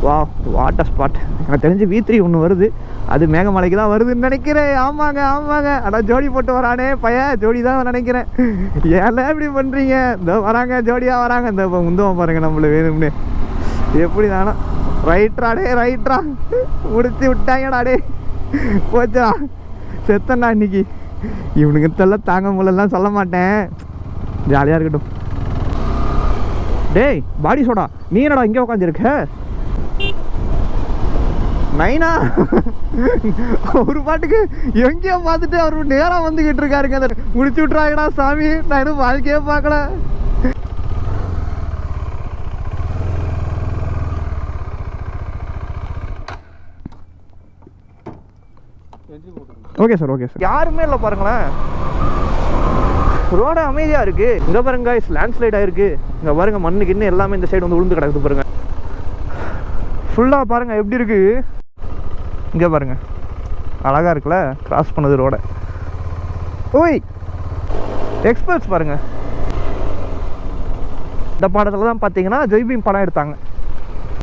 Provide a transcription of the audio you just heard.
வா water spot. எனக்கு தெரிஞ்சு V3 ஒன்று வருது, அது மேகமலைக்கு தான் வருதுன்னு நினைக்கிறேன். ஆமாங்க ஆமாங்க. ஆனால் ஜோடி போட்டு வரானே பையன், ஜோடி தான் நினைக்கிறேன். ஏன்ல இப்படி பண்ணுறீங்க? இந்த வராங்க ஜோடியாக வராங்க. இந்த முந்தவன் பாருங்க நம்மள வேணும்னு. எப்படி தானே ரைட்ராடே ரைட்ரா முடிச்சு விட்டாங்கடாடே. போச்சா செத்தண்ணா இன்னைக்கு. இவனுக்கு தெல்லாம் தாங்க முடியலாம் சொல்ல மாட்டேன், ஜாலியாக இருக்கட்டும். டேய் பாடி சோடா, நீ என்னடா இங்கே உட்காந்துருக்க? நைனா ஒரு பாட்டுக்கு எங்கேயோ பார்த்துட்டு அவரு நேராக வந்துக்கிட்டு இருக்காருங்க. அதை முடிச்சு விட்றாங்கடா சாமி, நான் இன்னும் வாழ்க்கையே பார்க்கல. Okay sir okay sir. யாருமே இல்லை பாருங்களேன், ரோட அமைதியாக இருக்குது. இங்கே பாருங்க லேண்ட்ஸ்லைட் ஆகிருக்கு. இங்கே பாருங்க மண்ணுக்கு இன்னும் எல்லாமே இந்த சைடு வந்து விழுந்து கிடக்குது பாருங்க. ஃபுல்லாக பாருங்கள் எப்படி இருக்குது. இங்கே பாருங்கள் அழகாக இருக்குல்ல, கிராஸ் பண்ணது ரோட. ஓய் எக்ஸ்பர்ட்ஸ் பாருங்கள். இந்த பாடத்தில் தான் பார்த்தீங்கன்னா ஜெய்பீம் படம் எடுத்தாங்க.